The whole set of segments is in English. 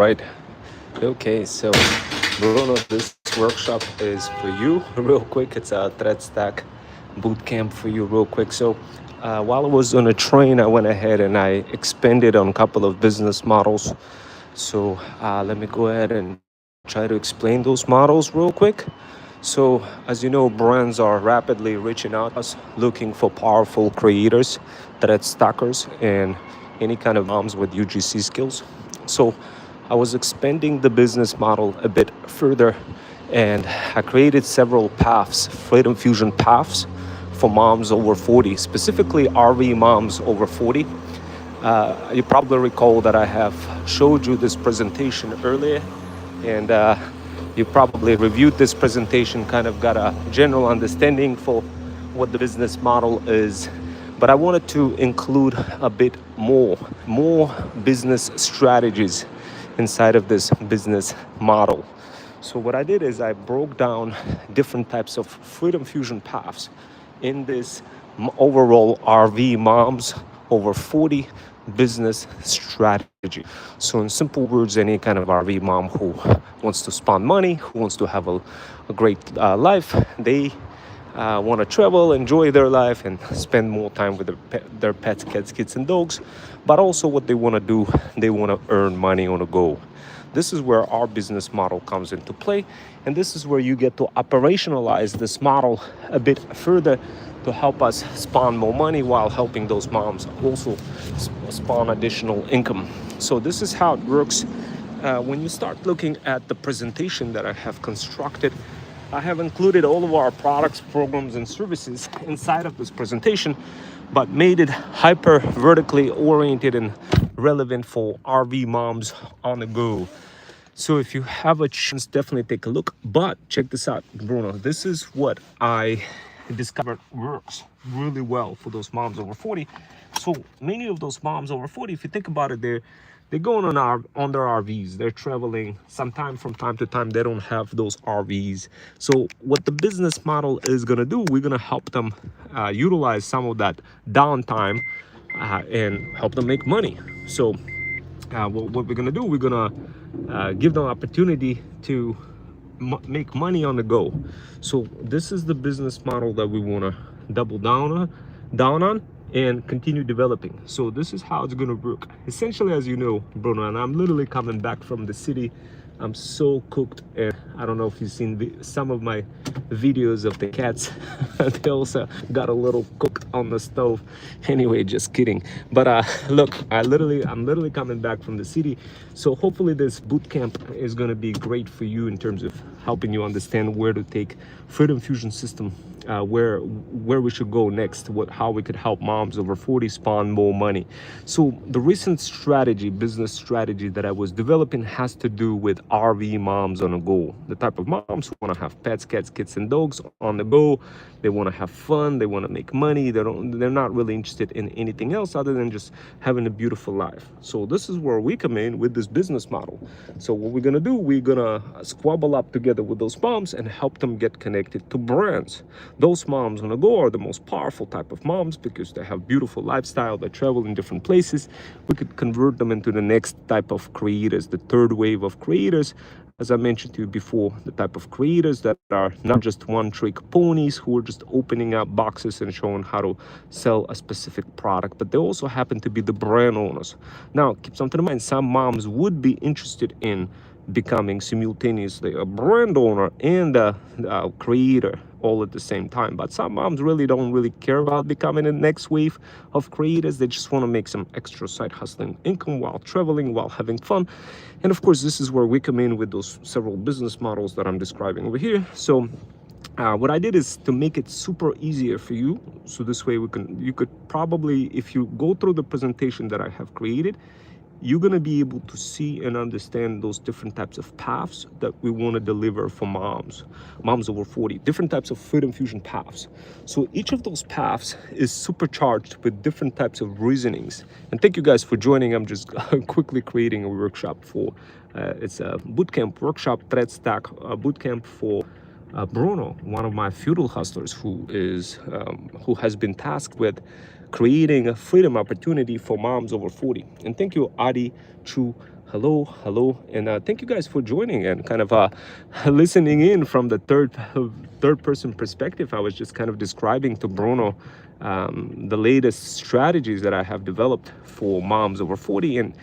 Right. Okay, so Bruno, this workshop is for you real quick. It's a thread stack boot camp for you real quick. So while I was on a train, I went ahead and I expanded on a couple of business models. So let me go ahead and try to explain those models real quick. So, as you know, brands are rapidly reaching out to us looking for powerful creators, thread stackers, and any kind of moms with UGC skills. So, I was expanding the business model a bit further and I created several paths, Freedom Fusion paths for moms over 40, specifically RV moms over 40. You probably recall that I have showed you this presentation earlier, and you probably reviewed this presentation, kind of got a general understanding for what the business model is. But I wanted to include a bit more business strategies inside of this business model. So what I did is I broke down different types of Freedom Fusion paths in this overall RV moms over 40 business strategy. So in simple words, any kind of RV mom who wants to spend money, who wants to have a great life, they want to travel, enjoy their life, and spend more time with their pets, cats, kids, and dogs. But also, what they want to do, they want to earn money on the go. This is where our business model comes into play, and this is where you get to operationalize this model a bit further to help us spawn more money while helping those moms also spawn additional income. So this is how it works. When you start looking at the presentation that I have constructed, I have included all of our products, programs, and services inside of this presentation, but made it hyper vertically oriented and relevant for RV moms on the go. So if you have a chance, definitely take a look. But check this out, Bruno. This is what I discovered works really well for those moms over 40. So many of those moms over 40, if you think about it, they're going on their RVs. They're traveling. Sometime from time to time, they don't have those RVs. So what the business model is going to do, we're going to help them utilize some of that downtime and help them make money. So what we're going to do, we're going to give them opportunity to make money on the go. So this is the business model that we want to double down on and continue developing. So this is how it's going to work. Essentially, as you know, Bruno, and I'm literally coming back from the city. I'm so cooked, and I don't know if you've seen some of my videos of the cats. They also got a little cooked on the stove. Anyway, just kidding. But look, I'm literally coming back from the city. So hopefully this boot camp is going to be great for you in terms of helping you understand where to take Freedom Fusion system, where we should go next, how we could help moms over 40 spawn more money. So the recent business strategy that I was developing has to do with RV moms on the go. The type of moms who want to have pets, cats, kids, and dogs on the go. They want to have fun. They want to make money. They're not really interested in anything else other than just having a beautiful life. So this is where we come in with this business model. So what we're gonna do, we're gonna squabble up together with those moms and help them get connected to brands. Those moms on the go are the most powerful type of moms because they have beautiful lifestyle. They travel in different places. We could convert them into the next type of creators, the third wave of creators. As I mentioned to you before, the type of creators that are not just one-trick ponies who are just opening up boxes and showing how to sell a specific product, but they also happen to be the brand owners. Now, keep something in mind, some moms would be interested in becoming simultaneously a brand owner and a creator all at the same time. But some moms really don't really care about becoming the next wave of creators. They just want to make some extra side hustling income while traveling, while having fun. And of course, this is where we come in with those several business models that I'm describing over here. So what I did is to make it super easier for you. So this way you could probably, if you go through the presentation that I have created, you're going to be able to see and understand those different types of paths that we want to deliver for moms over 40, different types of Freedom Fusion paths. So each of those paths is supercharged with different types of reasonings. And thank you guys for joining. I'm just quickly creating a workshop for, it's a bootcamp workshop, thread stack bootcamp for Bruno, one of my feudal hustlers who has been tasked with creating a freedom opportunity for moms over 40. And thank you, Adi Chu hello, and thank you guys for joining and kind of listening in from the third person perspective. I was just kind of describing to Bruno the latest strategies that I have developed for moms over 40. And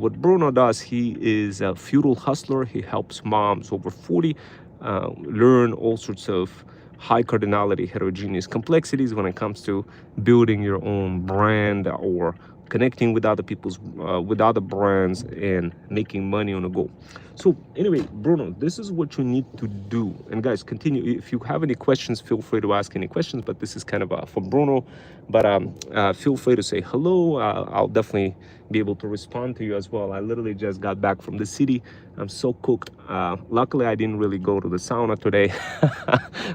what Bruno does, he is a feudal hustler. He helps moms over 40 learn all sorts of high cardinality heterogeneous complexities when it comes to building your own brand or connecting with other people's with other brands and making money on a go. So anyway, Bruno, this is what you need to do. And guys, continue. If you have any questions, feel free to ask any questions, but this is kind of for Bruno. But feel free to say hello. I'll definitely be able to respond to you as well. I literally just got back from the city. I'm so cooked. Luckily, I didn't really go to the sauna today.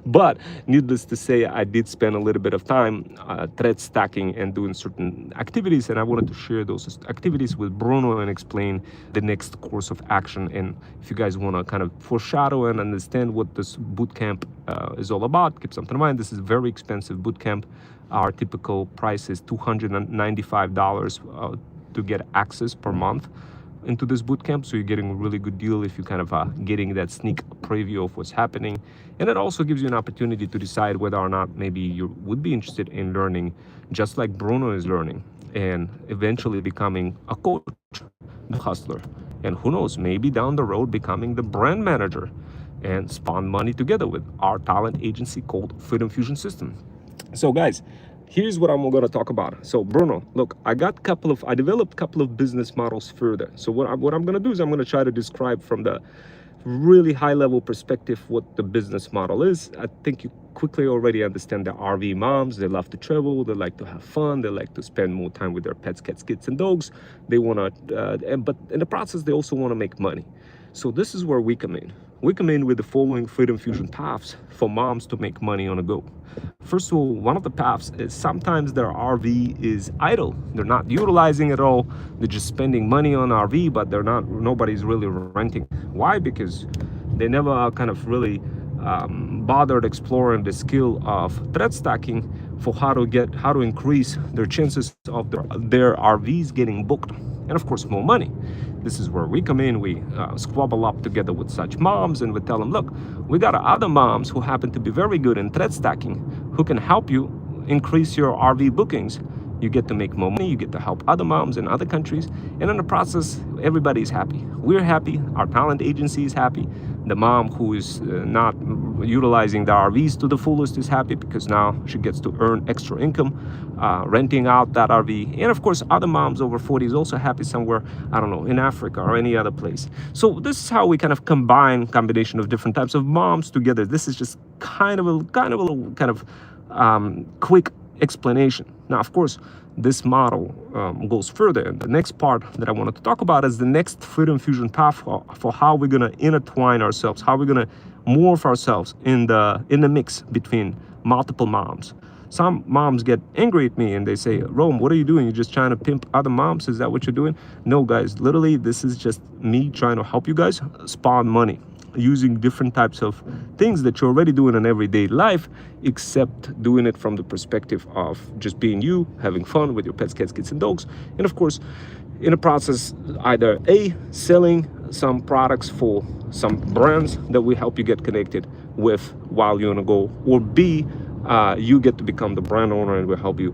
But needless to say, I did spend a little bit of time thread stacking and doing certain activities. And I wanted to share those activities with Bruno and explain the next course of action. And if you guys want to kind of foreshadow and understand what this bootcamp is all about, keep something in mind. This is a very expensive bootcamp. Our typical price is $295 to get access per month into this bootcamp. So you're getting a really good deal if you kind of getting that sneak preview of what's happening. And it also gives you an opportunity to decide whether or not maybe you would be interested in learning just like Bruno is learning and eventually becoming a coach, the hustler. And who knows, maybe down the road becoming the brand manager and spawn money together with our talent agency called Freedom Fusion System. So guys, here's what I'm going to talk about. So Bruno, look, I developed a couple of business models further. So what I'm going to do is I'm going to try to describe from the really high level perspective what the business model is. I think you quickly already understand the RV moms. They love to travel, they like to have fun, they like to spend more time with their pets, cats, kids, and dogs. They want to but in the process they also want to make money. So this is where we come in. We come in with the following Freedom Fusion paths for moms to make money on a go. First of all, one of the paths is sometimes their RV is idle. They're not utilizing it all. They're just spending money on RV, but nobody's really renting. Why? Because they never kind of really bothered exploring the skill of thread stacking for how to increase their chances of their RVs getting booked, and of course more money. This is where we come in. We squabble up together with such moms and we tell them, look, we got other moms who happen to be very good in thread stacking who can help you increase your RV bookings. You get to make more money, you get to help other moms in other countries, and in the process, everybody's happy. We're happy, our talent agency is happy. The mom who is not utilizing the RVs to the fullest is happy because now she gets to earn extra income renting out that RV. And of course, other moms over 40 is also happy somewhere, I don't know, in Africa or any other place. So this is how we kind of combination of different types of moms together. This is just kind of a quick explanation. Now, of course, this model goes further. And the next part that I wanted to talk about is the next Freedom Fusion path for how we're going to intertwine ourselves, how we're going to morph ourselves in the mix between multiple moms. Some moms get angry at me and they say, Rome, what are you doing? You're just trying to pimp other moms? Is that what you're doing? No, guys, literally, this is just me trying to help you guys spawn money using different types of things that you're already doing in everyday life, except doing it from the perspective of just being you, having fun with your pets, cats, kids, and dogs. And of course, in the process, either A, selling some products for some brands that we help you get connected with while you're on a go, or B, you get to become the brand owner and we'll help you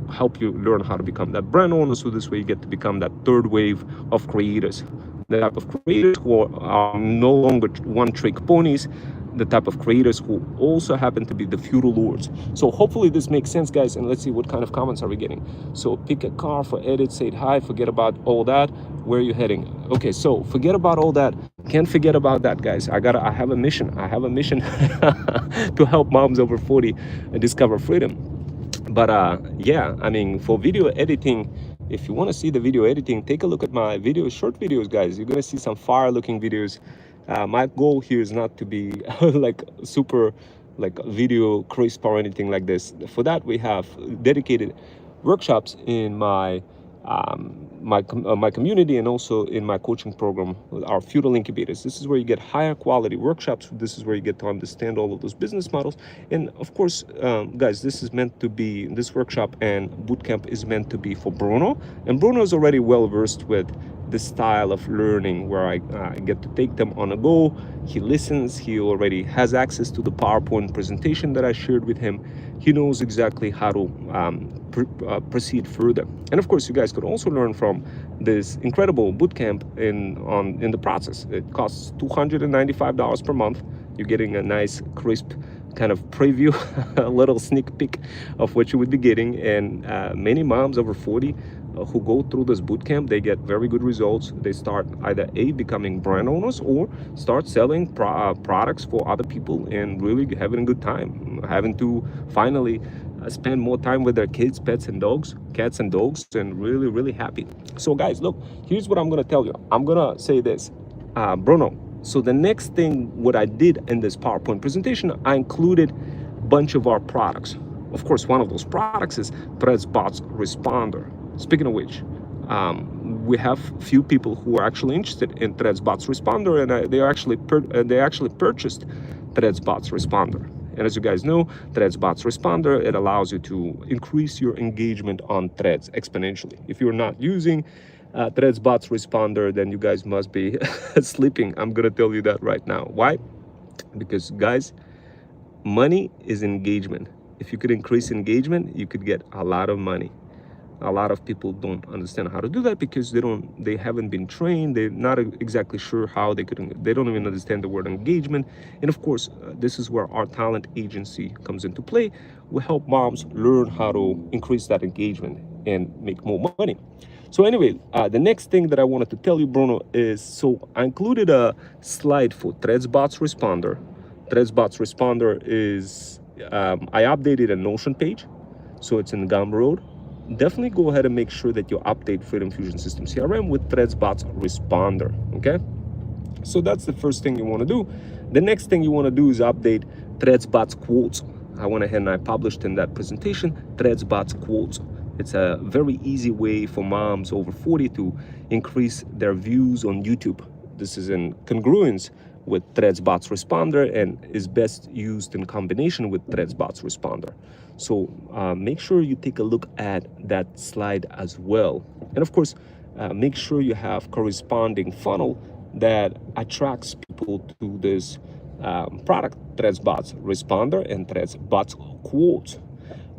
learn how to become that brand owner. So this way you get to become that third wave of creators, the type of creators who are no longer one-trick ponies, the type of creators who also happen to be the feudal lords. So hopefully this makes sense, guys, and let's see what kind of comments are we getting. So pick a car for edit, say hi, forget about all that. Where are you heading? Okay, so forget about all that. Can't forget about that, guys. I have a mission. I have a mission to help moms over 40 discover freedom. But yeah, I mean, for video editing, if you want to see the video editing, take a look at my short videos, guys. You're gonna see some fire looking videos. My goal here is not to be like super like video crisp or anything like this. For that, we have dedicated workshops in my my community and also in my coaching program, our feudal incubators. This is where you get higher quality workshops. This is where you get to understand all of those business models. And of course, guys, this workshop and bootcamp is meant to be for Bruno. And Bruno is already well versed with the style of learning where I get to take them on a go. He listens. He already has access to the PowerPoint presentation that I shared with him. He knows exactly how to proceed further. And of course, you guys could also learn from this incredible bootcamp in the process. It costs $295 per month. You're getting a nice, crisp kind of preview, a little sneak peek of what you would be getting. And many moms over 40 who go through this bootcamp, they get very good results. They start either becoming brand owners or start selling products for other people and really having a good time, having to finally spend more time with their kids, pets and dogs, cats and dogs, and really happy. So guys, look, here's what I'm gonna tell you. I'm gonna say this, Bruno. So the next thing, what I did in this PowerPoint presentation, I included a bunch of our products. Of course, one of those products is ThreadsBot's Responder. Speaking of which, we have few people who are actually interested in ThreadsBot's Responder, and they actually purchased ThreadsBot's Responder. And as you guys know, ThreadsBot's Responder, it allows you to increase your engagement on threads exponentially. If you're not using ThreadsBot's Responder, then you guys must be sleeping. I'm gonna tell you that right now. Why? Because guys, money is engagement. If you could increase engagement, you could get a lot of money. A lot of people don't understand how to do that because they haven't been trained. They're not exactly sure how they don't even understand the word engagement. And of course, this is where our talent agency comes into play. We help moms learn how to increase that engagement and make more money. So anyway, the next thing that I wanted to tell you, Bruno, is so I included a slide for ThreadsBot's Responder. ThreadsBot's Responder is, I updated a Notion page, so it's in Gumroad. Definitely go ahead and make sure that you update Freedom Fusion System CRM with ThreadsBot's Responder, okay? So that's the first thing you want to do. The next thing you want to do is update ThreadsBot's Quotes. I went ahead and I published in that presentation ThreadsBot's Quotes. It's a very easy way for moms over 40 to increase their views on YouTube. This is in congruence with ThreadsBot's Responder and is best used in combination with ThreadsBot's Responder. So make sure you take a look at that slide as well. And of course, make sure you have corresponding funnel that attracts people to this product, ThreadsBot's Responder and ThreadsBot's Quotes.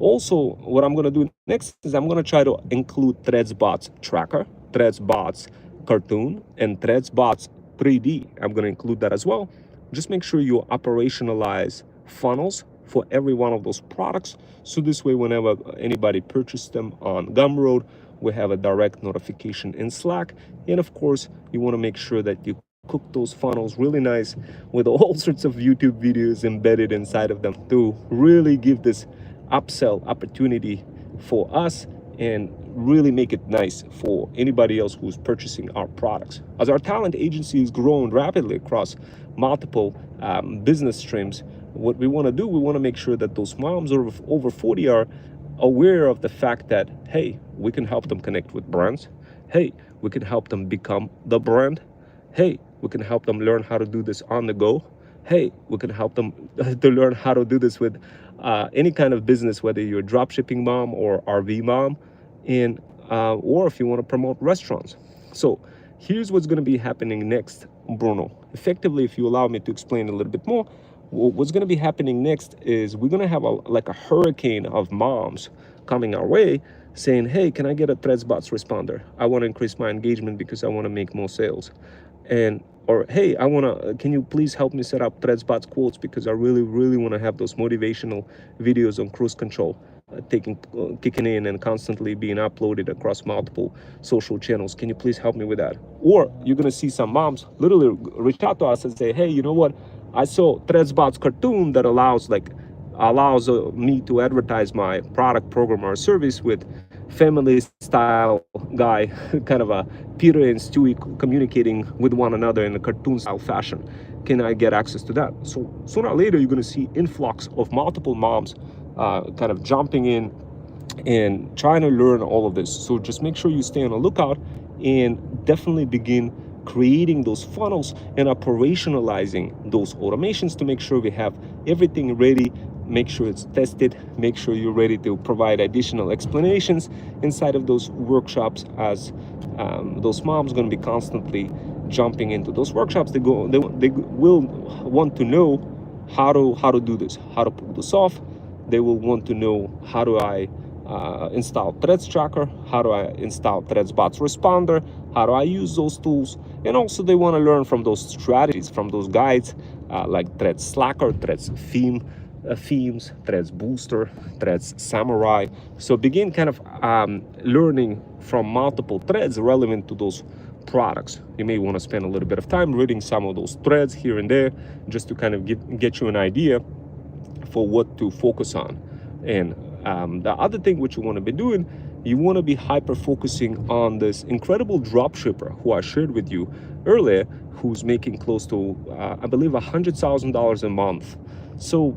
Also, what I'm gonna do next is I'm gonna try to include ThreadsBot's Tracker, ThreadsBot's Cartoon, and ThreadsBot's 3D. I'm gonna include that as well. Just make sure you operationalize funnels for every one of those products. So this way, whenever anybody purchases them on Gumroad, we have a direct notification in Slack. And of course, you wanna make sure that you cook those funnels really nice with all sorts of YouTube videos embedded inside of them to really give this upsell opportunity for us and really make it nice for anybody else who's purchasing our products. As our talent agency is growing rapidly across multiple business streams, what we want to do, we want to make sure that those moms over 40 are aware of the fact that, hey, we can help them connect with brands. Hey, we can help them become the brand. Hey, we can help them learn how to do this on the go. Hey, we can help them to learn how to do this with any kind of business, whether you're a drop shipping mom or RV mom, and or if you want to promote restaurants. So here's what's going to be happening next, Bruno. Effectively, if you allow me to explain a little bit more, what's going to be happening next is we're going to have like a hurricane of moms coming our way saying, hey, can I get a ThreadsBot's Responder? I want to increase my engagement because I want to make more sales. And or hey, can you please help me set up ThreadsBot's Quotes because I really want to have those motivational videos on cruise control kicking in and constantly being uploaded across multiple social channels. Can you please help me with that? Or you're gonna see some moms literally reach out to us and say, hey, you know what, I saw ThreadsBot's Cartoon that allows me to advertise my product, program, or service with family style guy, kind of a Peter and Stewie communicating with one another in a cartoon style fashion. Can I get access to that? So sooner or later, you're going to see influx of multiple moms kind of jumping in and trying to learn all of this. So just make sure you stay on the lookout and definitely begin creating those funnels and operationalizing those automations to make sure we have everything ready make sure it's tested, make sure you're ready to provide additional explanations inside of those workshops, as those moms going to be constantly jumping into those workshops. They will want to know how to do this, how to pull this off. They will want to know, how do I install threads tracker, how do I install threads bots responder, how do I use those tools. And also they want to learn from those strategies, from those guides, like threads slacker, threads themes, threads booster, threads samurai. So begin kind of learning from multiple threads relevant to those products. You may want to spend a little bit of time reading some of those threads here and there, just to kind of get you an idea for what to focus on. And the other thing which you want to be doing, you want to be hyper focusing on this incredible drop shipper who I shared with you earlier, who's making close to I believe $100,000 a month. So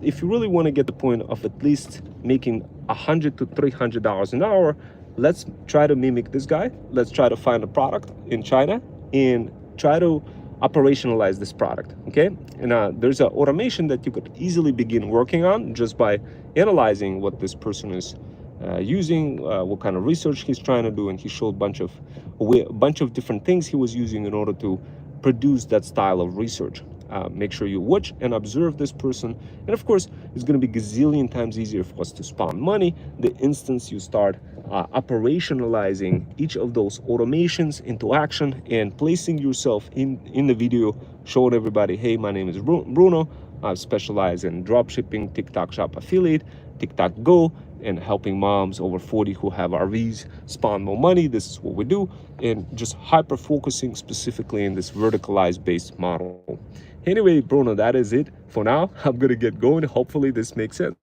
if you really want to get the point of at least making $100 to $300 an hour, let's try to mimic this guy. Let's try to find a product in China and try to operationalize this product. Okay, and there's an automation that you could easily begin working on just by analyzing what this person is using, what kind of research he's trying to do. And he showed a bunch of different things he was using in order to produce that style of research. Make sure you watch and observe this person. And of course, it's going to be gazillion times easier for us to spawn money the instance you start operationalizing each of those automations into action and placing yourself in the video, showing everybody, hey, my name is Bruno. I specialize in dropshipping, TikTok Shop affiliate, TikTok Go, and helping moms over 40 who have RVs spawn more money. This is what we do, and just hyper focusing specifically in this verticalized based model. Anyway, Bruno, that is it for now. I'm gonna get going. Hopefully this makes sense.